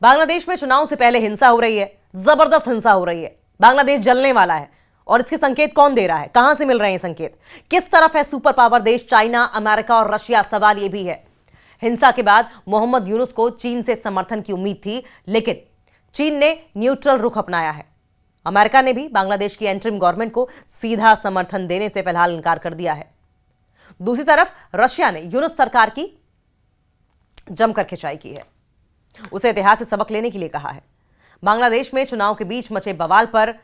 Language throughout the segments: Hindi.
बांग्लादेश में चुनाव से पहले हिंसा हो रही है, जबरदस्त हिंसा हो रही है। बांग्लादेश जलने वाला है और इसके संकेत कौन दे रहा है, कहां से मिल रहे हैं संकेत, किस तरफ है सुपर पावर देश चाइना, अमेरिका और रशिया? सवाल यह भी है। हिंसा के बाद मोहम्मद यूनुस को चीन से समर्थन की उम्मीद थी, लेकिन चीन ने न्यूट्रल रुख अपनाया है। अमेरिका ने भी बांग्लादेश की एंटरिम गवर्नमेंट को सीधा समर्थन देने से फिलहाल इनकार कर दिया है। दूसरी तरफ रशिया ने यूनुस सरकार की जमकर खिंचाई की है, उसे इतिहास से सबक लेने के लिए कहा है। बांग्लादेश में चुनाव के बीच मचे बवाल पर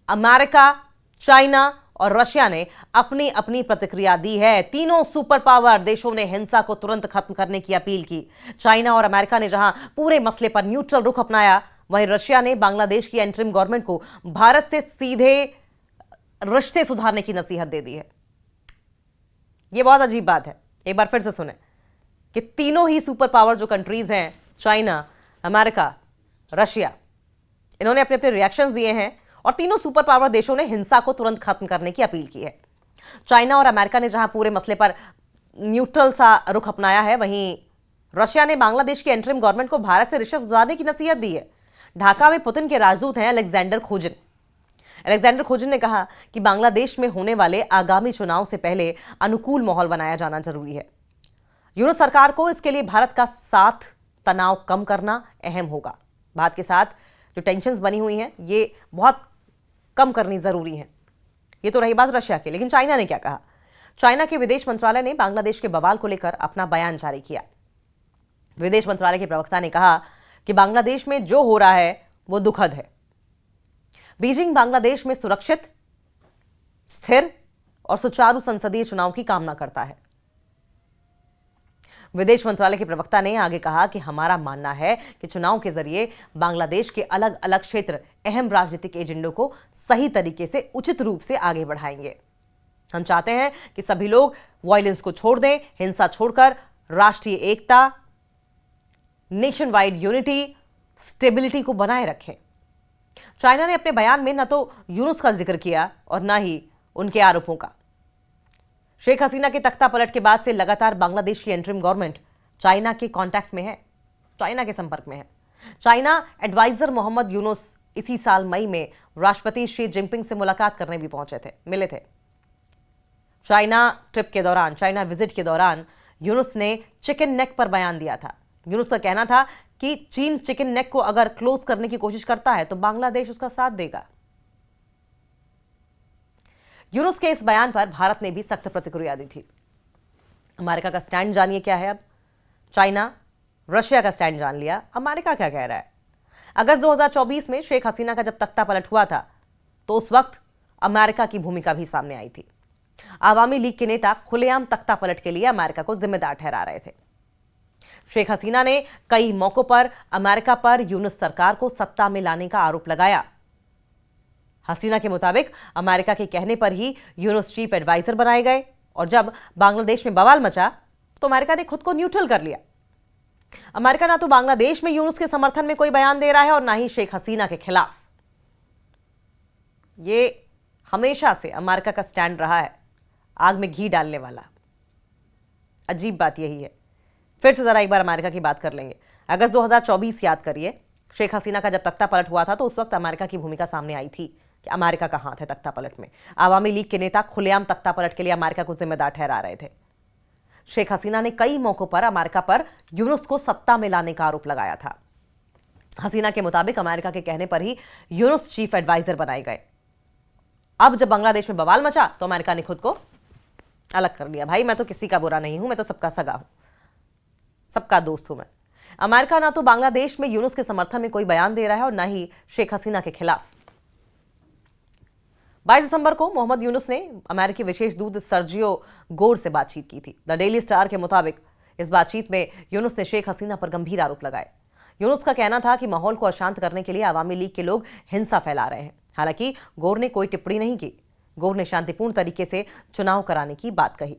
अमेरिका, चाइना और रशिया ने अपनी अपनी प्रतिक्रिया दी है। तीनों सुपर पावर देशों ने हिंसा को तुरंत खत्म करने की अपील की। चाइना और अमेरिका ने जहां पूरे मसले पर न्यूट्रल रुख अपनाया, वहीं रशिया ने बांग्लादेश की एंटरिम गवर्नमेंट को भारत से सीधे रिश्ते सुधारने की नसीहत दे दी है। यह बहुत अजीब बात है। एक बार फिर से सुने कि तीनों ही सुपर पावर जो कंट्रीज हैं, चाइना, अमेरिका, रशिया, इन्होंने अपने अपने रिएक्शंस दिए हैं और तीनों सुपर पावर देशों ने हिंसा को तुरंत खत्म करने की अपील की है। चाइना और अमेरिका ने जहां पूरे मसले पर न्यूट्रल सा रुख अपनाया है, वहीं रशिया ने बांग्लादेश की एंटरिम गवर्नमेंट को भारत से रिश्ते सुधारने की नसीहत दी है। ढाका में पुतिन के राजदूत हैं अलेक्जेंडर खोजिन ने कहा कि बांग्लादेश में होने वाले आगामी चुनाव से पहले अनुकूल माहौल बनाया जाना जरूरी है। यूनुस सरकार को इसके लिए भारत का साथ, तनाव कम करना अहम होगा। भारत के साथ जो टेंशन्स बनी हुई हैं, ये बहुत कम करनी जरूरी है। ये तो रही बात रशिया की, लेकिन चाइना ने क्या कहा? चाइना के विदेश मंत्रालय ने बांग्लादेश के बवाल को लेकर अपना बयान जारी किया। विदेश मंत्रालय के प्रवक्ता ने कहा कि बांग्लादेश में जो हो रहा है वो दुखद है। बीजिंग बांग्लादेश में सुरक्षित, स्थिर और सुचारू संसदीय चुनाव की कामना करता है। विदेश मंत्रालय के प्रवक्ता ने आगे कहा कि हमारा मानना है कि चुनाव के जरिए बांग्लादेश के अलग अलग क्षेत्र अहम राजनीतिक एजेंडों को सही तरीके से उचित रूप से आगे बढ़ाएंगे। हम चाहते हैं कि सभी लोग वायलेंस को छोड़ दें, हिंसा छोड़कर राष्ट्रीय एकता, नेशन वाइड यूनिटी, स्टेबिलिटी को बनाए रखें। चाइना ने अपने बयान में न तो यूनुस का जिक्र किया और न ही उनके आरोपों का। शेख हसीना के तख्ता पलट के बाद से लगातार बांग्लादेश की एंटरिम गवर्नमेंट चाइना के कांटेक्ट में है, चाइना के संपर्क में है। चाइना एडवाइजर मोहम्मद यूनुस इसी साल मई में राष्ट्रपति शी जिनपिंग से मुलाकात करने भी मिले थे। चाइना ट्रिप के दौरान, चाइना विजिट के दौरान यूनुस ने चिकन नेक पर बयान दिया था। यूनुस का कहना था कि चीन चिकन नेक को अगर क्लोज करने की कोशिश करता है तो बांग्लादेश उसका साथ देगा। यूनुस के इस बयान पर भारत ने भी सख्त प्रतिक्रिया दी थी। अमेरिका का स्टैंड जानिए क्या है अब। चाइना, रशिया का स्टैंड जान लिया, अमेरिका क्या कह रहा है। अगस्त 2024 में शेख हसीना का जब तख्ता पलट हुआ था तो उस वक्त अमेरिका की भूमिका भी सामने आई थी। आवामी लीग के नेता खुलेआम तख्ता पलट के लिए अमेरिका को जिम्मेदार ठहरा रहे थे। शेख हसीना ने कई मौकों पर अमेरिका पर यूनुस सरकार को सत्ता में लाने का आरोप लगाया। हसीना के मुताबिक अमेरिका के कहने पर ही यूनुस चीफ एडवाइजर बनाए गए और जब बांग्लादेश में बवाल मचा तो अमेरिका ने खुद को न्यूट्रल कर लिया। अमेरिका ना तो बांग्लादेश में यूनुस के समर्थन में कोई बयान दे रहा है और ना ही शेख हसीना के खिलाफ। यह हमेशा से अमेरिका का स्टैंड रहा है, आग में घी डालने वाला। अजीब बात यही है। फिर से जरा एक बार अमेरिका की बात कर लेंगे। अगस्त 2024 याद करिए, शेख हसीना का जब तख्ता पलट हुआ था तो उस वक्त अमेरिका की भूमिका सामने आई थी कि अमेरिका का हाथ है तख्ता पलट में। आवामी लीग के नेता खुलेआम तख्ता पलट के लिए अमेरिका को जिम्मेदार ठहरा रहे थे। शेख हसीना ने कई मौकों पर अमेरिका पर यूनुस को सत्ता में लाने का आरोप लगाया था। हसीना के मुताबिक अमेरिका के कहने पर ही यूनुस चीफ एडवाइजर बनाए गए। अब जब बांग्लादेश में बवाल मचा तो अमेरिका ने खुद को अलग कर लिया। भाई मैं तो किसी का बुरा नहीं हूं, मैं तो सबका सगा हूं, सबका दोस्त हूं मैं। अमेरिका ना तो बांग्लादेश में यूनुस के समर्थन में कोई बयान दे रहा है और ना ही शेख हसीना के खिलाफ। 22 दिसंबर को मोहम्मद यूनुस ने अमेरिकी विशेष दूत सर्जियो गोर से बातचीत की थी। द डेली स्टार के मुताबिक इस बातचीत में यूनुस ने शेख हसीना पर गंभीर आरोप लगाए। यूनुस का कहना था कि माहौल को अशांत करने के लिए आवामी लीग के लोग हिंसा फैला रहे हैं। हालांकि गोर ने कोई टिप्पणी नहीं की। गोर ने शांतिपूर्ण तरीके से चुनाव कराने की बात कही।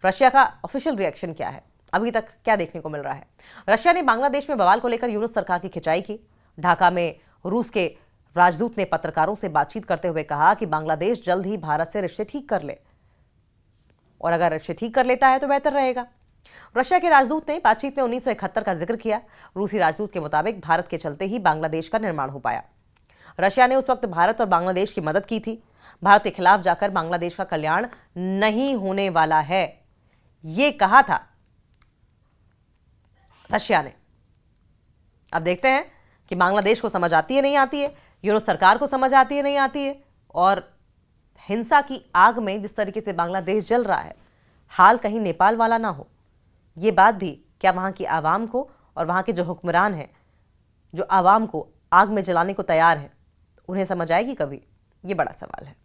रशिया का ऑफिशियल रिएक्शन क्या है, अभी तक क्या देखने को मिल रहा है? रशिया ने बांग्लादेश में बवाल को लेकर यूनुस सरकार की खिंचाई की। ढाका में रूस के राजदूत ने पत्रकारों से बातचीत करते हुए कहा कि बांग्लादेश जल्द ही भारत से रिश्ते ठीक कर ले और अगर रिश्ते ठीक कर लेता है तो बेहतर रहेगा। रशिया के राजदूत ने बातचीत में 1971 का जिक्र किया। रूसी राजदूत के मुताबिक भारत के चलते ही बांग्लादेश का निर्माण हो पाया। रशिया ने उस वक्त भारत और बांग्लादेश की मदद की थी। भारत के खिलाफ जाकर बांग्लादेश का कल्याण नहीं होने वाला है, यह कहा था रशिया ने। अब देखते हैं कि बांग्लादेश को समझ आती है नहीं आती है, यूरोप सरकार को समझ आती है नहीं आती है, और हिंसा की आग में जिस तरीके से बांग्लादेश जल रहा है, हाल कहीं नेपाल वाला ना हो। ये बात भी क्या वहां की आवाम को और वहां के जो हुक्मरान हैं, जो आवाम को आग में जलाने को तैयार हैं, उन्हें समझ आएगी कभी? ये बड़ा सवाल है।